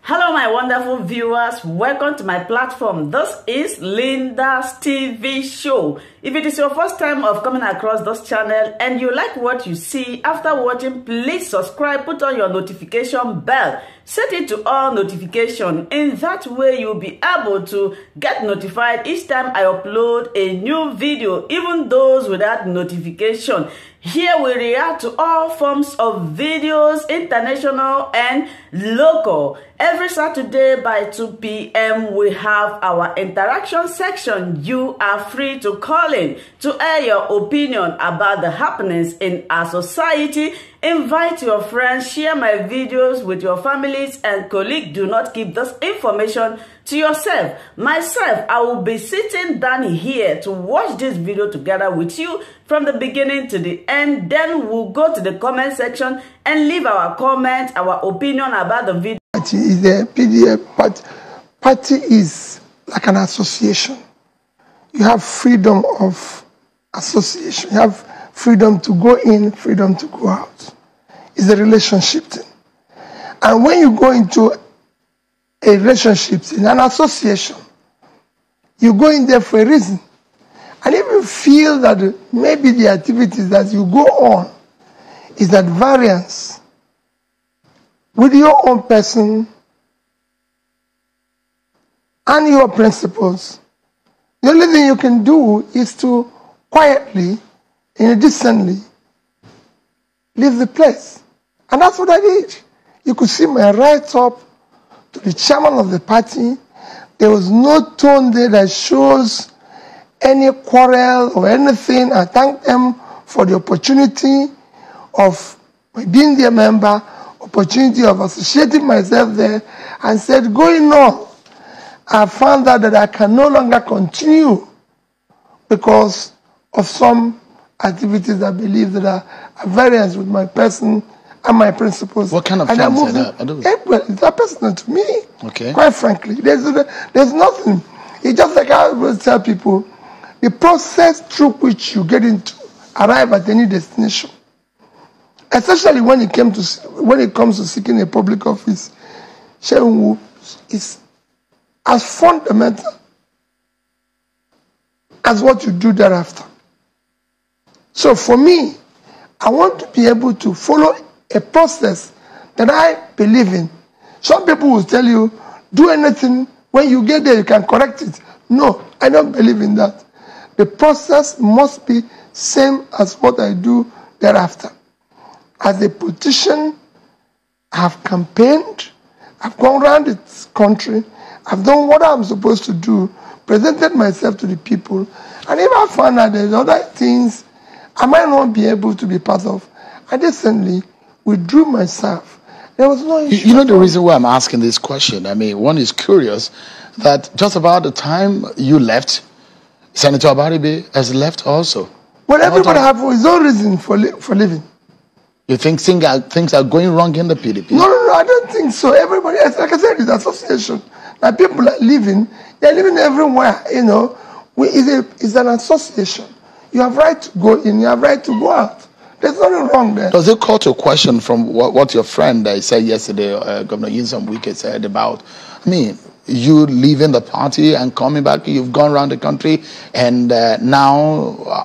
Hello, my wonderful viewers. Welcome to my platform. This is Linda's TV show. If it is your first time of coming across this channel and you like what you see after watching, please subscribe, put on your notification bell, set it to all notification. In that way, you'll be able to get notified each time I upload a new video, even those without notification. Here we react to all forms of videos, international and local. Every Saturday by 2 p.m. we have our interaction section. You are free to call in to air your opinion about the happenings in our society. Invite your friends, share my videos with your families and colleagues. Do not keep this information to yourself. Myself, I will be sitting down here to watch this video together with you from the beginning to the end. Then we'll go to the comment section and leave our comment, our opinion about the video. Party is a PDF, but party is like an association. You have freedom of association. You have freedom to go in, freedom to go out. It's a relationship thing. And when you go into a relationship in an association, you go in there for a reason. And if you feel that maybe the activities that you go on is at variance with your own person and your principles, the only thing you can do is to quietly and decently leave the place. And that's what I did. You could see my write up to the chairman of the party. There was no tone there that shows any quarrel or anything. I thank them for the opportunity of being their member, opportunity of associating myself there, and said, going on, I found out that I can no longer continue because of some activities I believe that are at variance with my person and my principles. What kind of things are that? Well, it's not personal to me. Okay. Quite frankly, there's nothing. It's just like I always tell people, the process through which you get into arrive at any destination, especially when it comes to seeking a public office, is as fundamental as what you do thereafter. So for me, I want to be able to follow a process that I believe in. Some people will tell you, do anything, when you get there you can correct it. No, I don't believe in that. The process must be same as what I do thereafter. As a politician, I have campaigned, I've gone around the country, I've done what I'm supposed to do, presented myself to the people, and if I find out there's other things I might not be able to be part of, I decently withdrew myself. There was no issue. You know the reason why I'm asking this question? I mean, one is curious that just about the time you left, Senator Abaribe has left also. Well, everybody has his own reason for living. You think things are going wrong in the PDP? No, I don't think so. Everybody, like I said, it's an association. Now people are living, they're living everywhere, you know. It's an association. You have right to go in, you have right to go out. There's nothing wrong there. Does it call to a question from what your friend said yesterday, Governor Nyesom Wike said about, I mean, you leaving the party and coming back, you've gone around the country, and now,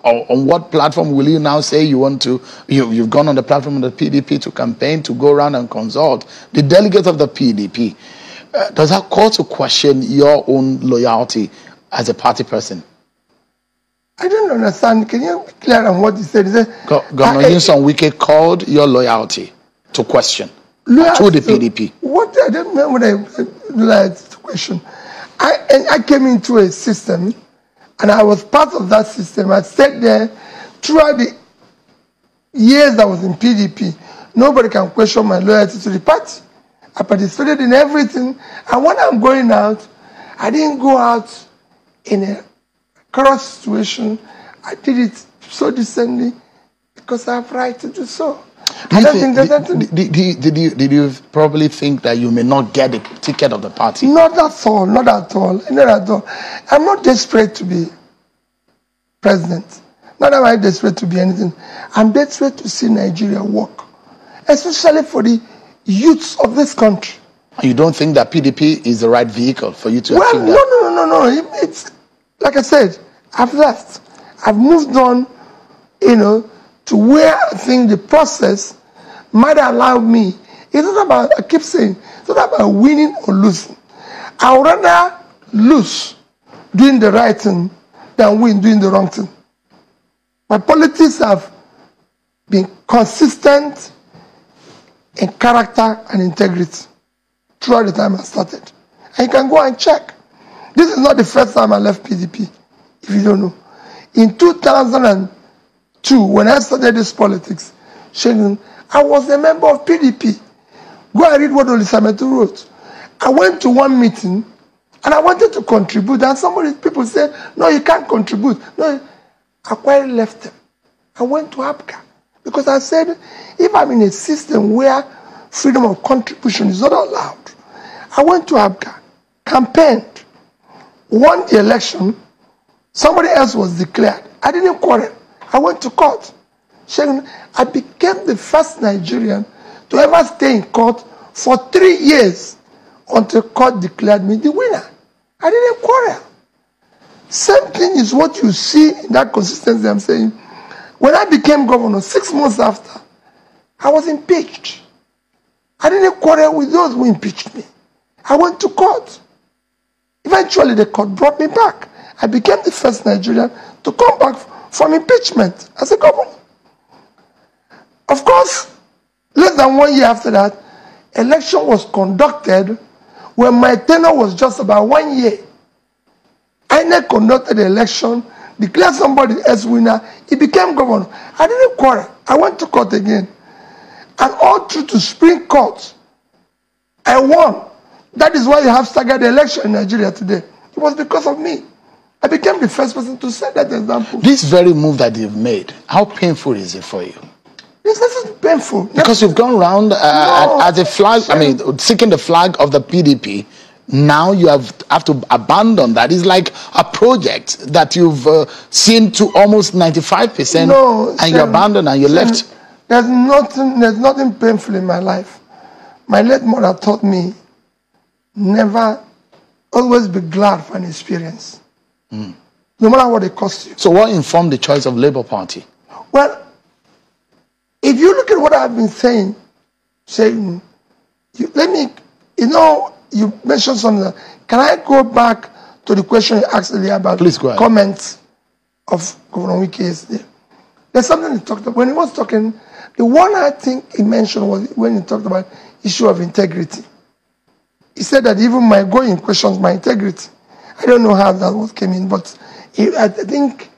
on what platform will you now say you want to, you've gone on the platform of the PDP to campaign, to go around and consult the delegates of the PDP. Does that call to question your own loyalty as a party person? I don't understand. Can you be clear on what he said? He said Governor Nyesom Wike called your loyalty to question to the PDP. What I don't know what I to question. I came into a system, and I was part of that system. I stayed there throughout the years I was in PDP. Nobody can question my loyalty to the party. I participated in everything, and when I'm going out, I didn't go out in a cross situation. I did it so decently because I have right to do so. Did you probably think that you may not get the ticket of the party? Not at all, not at all, not at all. I'm not desperate to be president. Not am I desperate to be anything. I'm desperate to see Nigeria work, especially for the youths of this country. You don't think that PDP is the right vehicle for you to achieve that? No. It's like I said, I've left. I've moved on, to where I think the process might allow me. It's not about, I keep saying, it's not about winning or losing. I would rather lose doing the right thing than win doing the wrong thing. My politics have been consistent in character and integrity throughout the time I started. And you can go and check. This is not the first time I left PDP, if you don't know. In 2002, when I started this politics, I was a member of PDP. Go and read what Olisametu wrote. I went to one meeting and I wanted to contribute, and people said, no, you can't contribute. No, I quietly left them. I went to APGA because I said, if I'm in a system where freedom of contribution is not allowed, I went to APGA, campaigned, won the election, somebody else was declared. I didn't quarrel. I went to court. I became the first Nigerian to ever stay in court for 3 years until court declared me the winner. I didn't quarrel. Same thing is what you see in that consistency I'm saying. When I became governor, 6 months after, I was impeached. I didn't quarrel with those who impeached me. I went to court. Eventually, the court brought me back. I became the first Nigerian to come back from impeachment as a governor. Of course, less than 1 year after that, election was conducted when my tenure was just about 1 year. INEC conducted the election, declared somebody else winner, he became governor. I didn't quarrel. I went to court again. And all through to Supreme Court, I won. That is why you have staggered the election in Nigeria today. It was because of me. I became the first person to set that example. This very move that you've made, how painful is it for you? This isn't painful. Because you've gone around as a flag, seeking the flag of the PDP. Now you have to abandon that. It's like a project that you've seen to almost 95%, and you abandoned and you left. There's nothing painful in my life. My late mother taught me, always be glad for an experience. No matter what it costs you. So what informed the choice of Labour Party? Well, if you look at what I've been saying, you mentioned something. Can I go back to the question you asked earlier about comments of Governor Wike yesterday? There's something he talked about. When he was talking, the one I think he mentioned was when he talked about issue of integrity. He said that even my going questions my integrity. I don't know how that was came in, but I think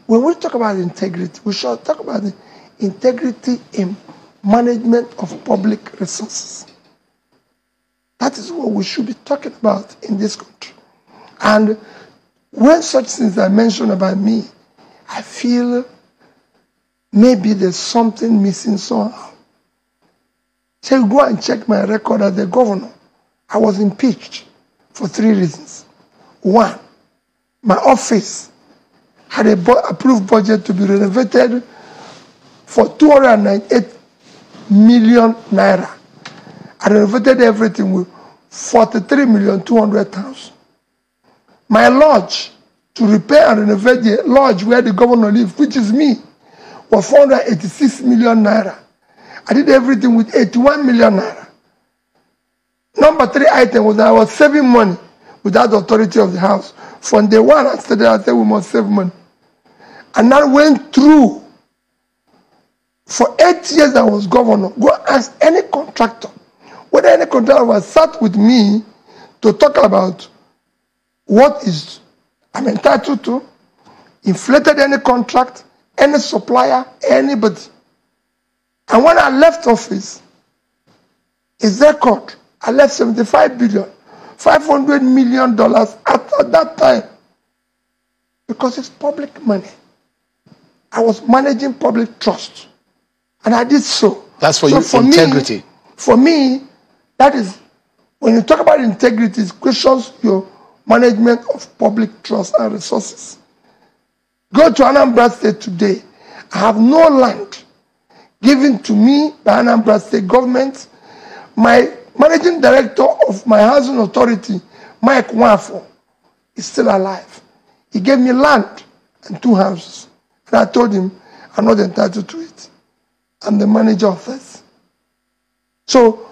when we talk about integrity, we should talk about the integrity in management of public resources. That is what we should be talking about in this country. And when such things are mentioned about me, I feel maybe there's something missing somehow. So go and check my record as the governor. I was impeached for 3 reasons. 1, my office had a approved budget to be renovated for 298 million naira. I renovated everything with 43,200,000. My lodge, to repair and renovate the lodge where the governor lives, which is me, was 486 million naira. I did everything with 81 million naira. Number 3 item was that I was saving money without the authority of the house. From day one, I said we must save money. And that went through. For 8 years I was governor. Go ask any contractor, whether any contractor was sat with me to talk about what is I'm entitled to, inflated any contract, any supplier, anybody. And when I left office, his record, I left $75 billion, $500 million at that time. Because it's public money. I was managing public trust. And I did so. That's for you, integrity. For me, that is, when you talk about integrity, it questions your management of public trust and resources. Go to Anambra State today. I have no land given to me by Anambra State government. My managing director of my housing authority, Mike Wafo, is still alive. He gave me land and 2 houses. And I told him, I'm not entitled to it. I'm the manager of this. So,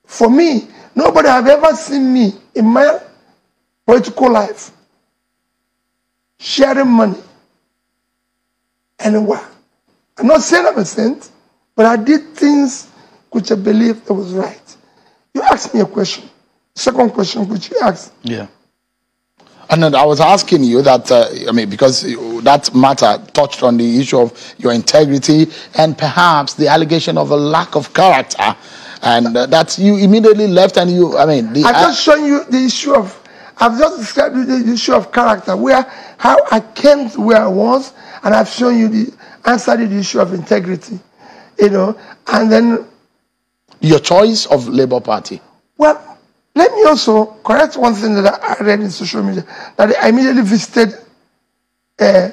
for me, nobody have ever seen me in my political life sharing money anywhere. I'm not saying I'm a saint, but I did things which I believed that was right. You asked me a question. Second question which you asked. Yeah. And then I was asking you that, because that matter touched on the issue of your integrity and perhaps the allegation of a lack of character. And that you immediately left and you, I've just shown you the issue of, I've just described the issue of character, how I came to where I was, and I've shown you answered the issue of integrity, and then... Your choice of Labour Party. Well, let me also correct one thing that I read in social media, that I immediately visited NNPP.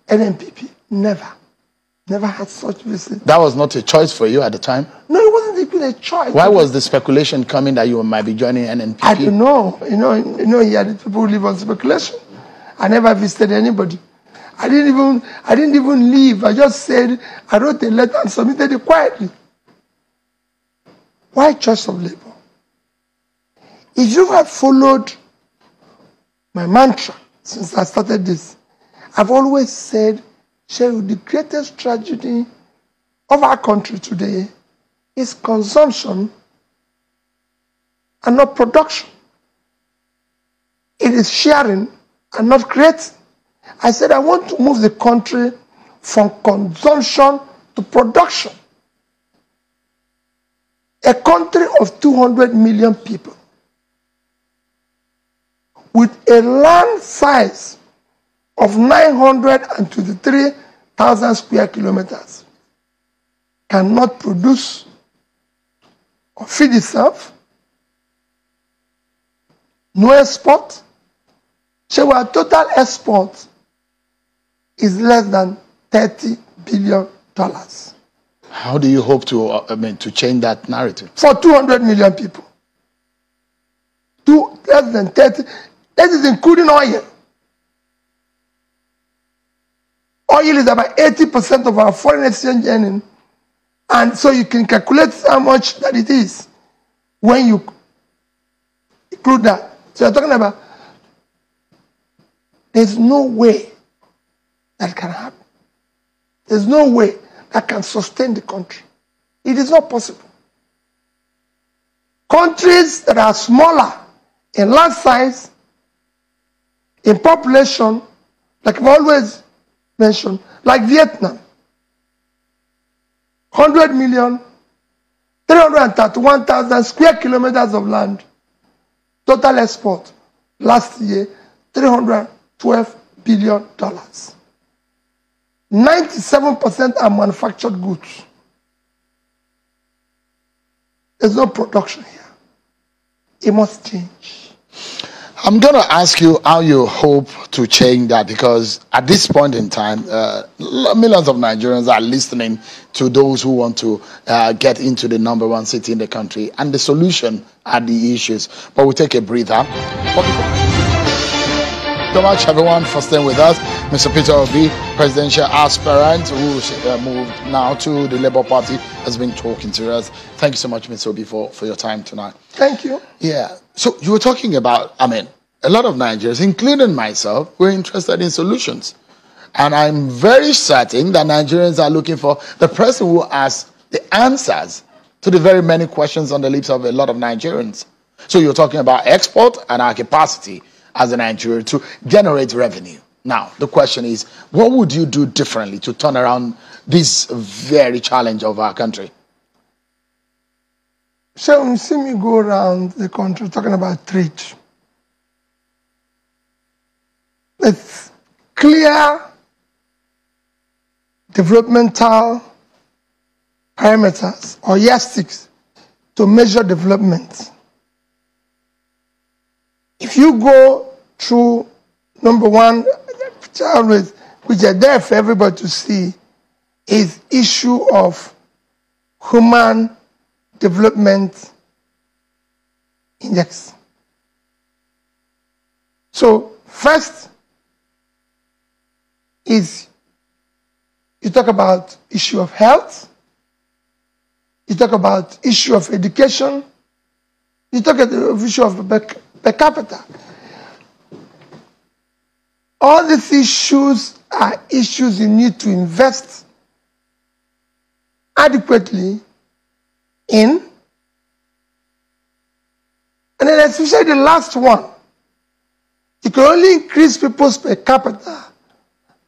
NNPP. Never had such visit. That was not a choice for you at the time? No, it wasn't even a choice. Why was the speculation coming that you might be joining NNPP? I don't know. Here the people who live on speculation. I never visited anybody. I didn't even leave. I just said, I wrote a letter and submitted it quietly. Why choice of Labour? If you have followed my mantra since I started this, I've always said, Cheryl, the greatest tragedy of our country today is consumption and not production. It is sharing and not creating. I said I want to move the country from consumption to production. A country of 200 million people with a land size of 923,000 square kilometers cannot produce or feed itself. No export. So our total export is less than $30 billion. How do you hope to change that narrative? For 200 million people. Less than 30. That is including oil. Oil is about 80% of our foreign exchange earning. And so you can calculate how much that it is when you include that. So you're talking about, there's no way that can happen. There's no way that can sustain the country. It is not possible. Countries that are smaller in land size, in population, like I've always mentioned, like Vietnam, 100 million, 331,000 square kilometers of land, total export last year, $312 billion. 97% are manufactured goods. There's no production here. It must change. I'm going to ask you how you hope to change that, because at this point in time, millions of Nigerians are listening to those who want to get into the #1 city in the country, and the solution are the issues. But we'll take a breather. So much, everyone, for staying with us. Mr. Peter Obi, presidential aspirant who moved now to the Labour Party, has been talking to us. Thank you so much, Mr. Obi, for your time tonight. Thank you. Yeah. So you were talking about, a lot of Nigerians, including myself, were interested in solutions. And I'm very certain that Nigerians are looking for the person who has the answers to the very many questions on the lips of a lot of Nigerians. So you're talking about export and our capacity as a Nigerian to generate revenue. Now, the question is, what would you do differently to turn around this very challenge of our country? So when you see me go around the country talking about trade, it's clear developmental parameters or yardsticks to measure development. If you go through #1, which are there for everybody to see, is issue of human Development Index. So first is you talk about issue of health, you talk about issue of education, you talk about the issue of per capita. All these issues are issues you need to invest adequately in. And then especially the last one, you can only increase people's per capita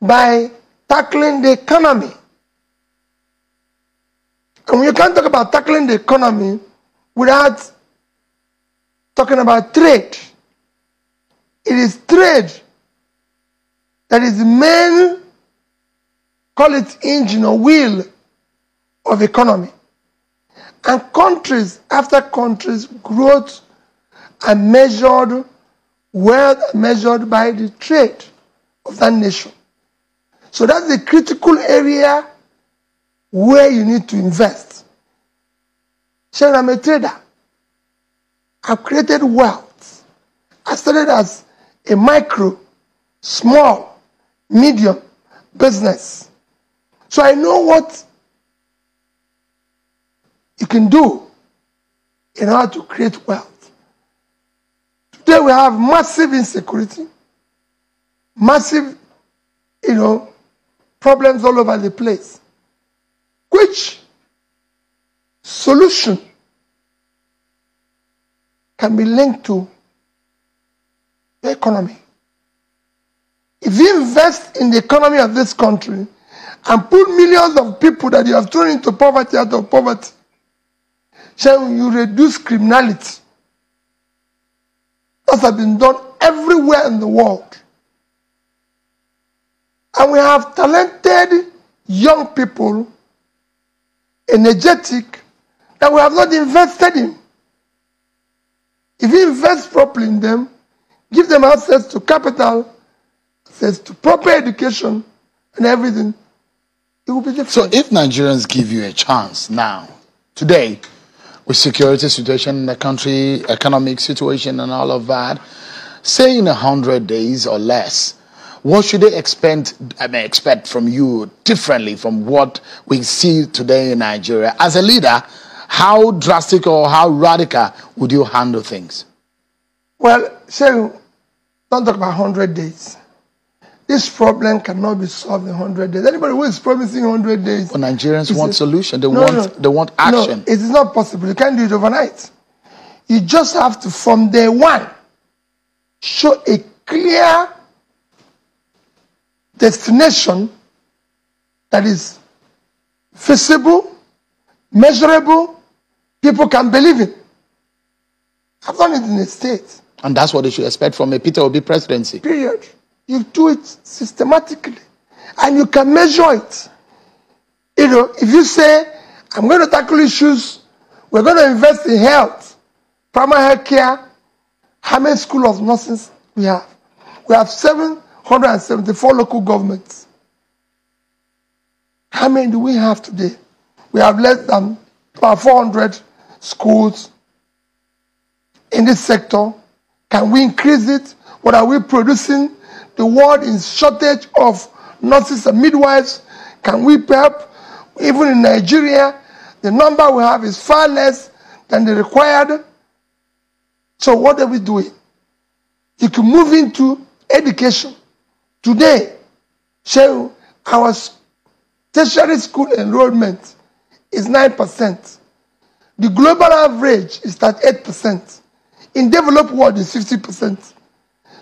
by tackling the economy. And you can't talk about tackling the economy without talking about trade. It is trade that is the main, call it engine or wheel of economy. And countries after countries, growth are measured, wealth measured by the trade of that nation. So that's the critical area where you need to invest. So I'm a trader. I've created wealth. I started as a micro, small, medium business. So I know what you can do in order to create wealth. Today we have massive insecurity, massive, problems all over the place. Which solution can be linked to the economy? If you invest in the economy of this country and put millions of people that you have thrown into poverty out of poverty, shall you reduce criminality? That has been done everywhere in the world. And we have talented young people, energetic, that we have not invested in. If you invest properly in them, give them access to capital, access to proper education and everything, it will be different. So if Nigerians give you a chance now, today, with security situation in the country, economic situation and all of that, say in 100 days or less, what should they expect from you differently from what we see today in Nigeria? As a leader, how drastic or how radical would you handle things? Well, don't talk about 100 days. This problem cannot be solved in 100 days. Anybody who is promising 100 days... Well, Nigerians want solution. They want action. No, it is not possible. You can't do it overnight. You just have to, from day one, show a clear destination that is visible, measurable, people can believe in. I've done it in the state. And that's what they should expect from a Peter Obi presidency. Period. You do it systematically. And you can measure it. If you say, I'm going to tackle issues, we're going to invest in health, primary health care, how many schools of nurses we have? We have 774 local governments. How many do we have today? We have less than about 400 schools in this sector. Can we increase it? What are we producing? The world is shortage of nurses and midwives. Can we help? Even in Nigeria, the number we have is far less than the required. So what are we doing? You can move into education. Today, our tertiary school enrollment is 9%. The global average is 38%. In developed world, is 50%.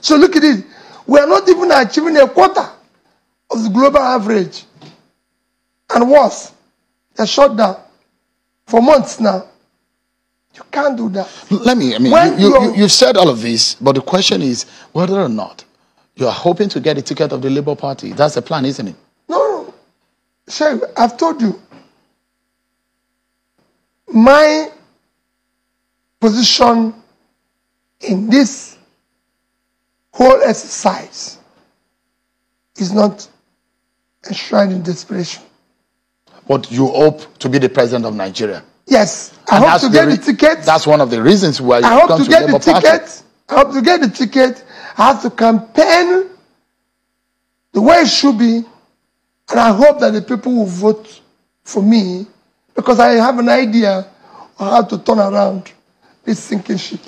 So look at it. We are not even achieving a quarter of the global average. And worse, they're shut down for months now. You can't do that. You've said all of this, but the question is whether or not you are hoping to get a ticket of the Labour Party. That's the plan, isn't it? No. Shay, I've told you. My position in this whole exercise is not enshrined in desperation. But you hope to be the president of Nigeria? Yes, I hope to get the ticket. That's one of the reasons why you I hope come to get the Labour Party. ticket. I hope to get the ticket. I have to campaign the way it should be, and I hope that the people will vote for me because I have an idea of how to turn around this sinking ship.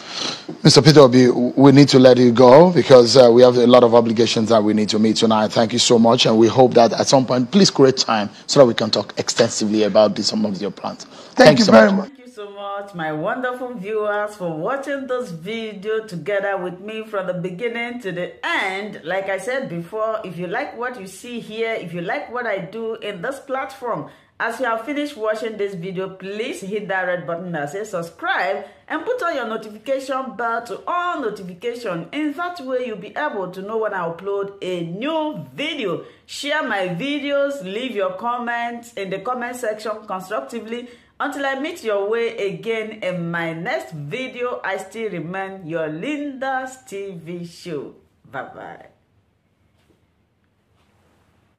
Mr. Peter Obi, we need to let you go because we have a lot of obligations that we need to meet tonight. Thank you so much, and we hope that at some point, please create time so that we can talk extensively about some of your plans. Thank you so very much. Thank you so much, my wonderful viewers, for watching this video together with me from the beginning to the end. Like I said before, if you like what you see here, if you like what I do in this platform, as you have finished watching this video, please hit that red button that says subscribe and put on your notification bell to all notification. In that way, you'll be able to know when I upload a new video. Share my videos, leave your comments in the comment section constructively. Until I meet your way again in my next video, I still remain your Linda's TV show. Bye-bye.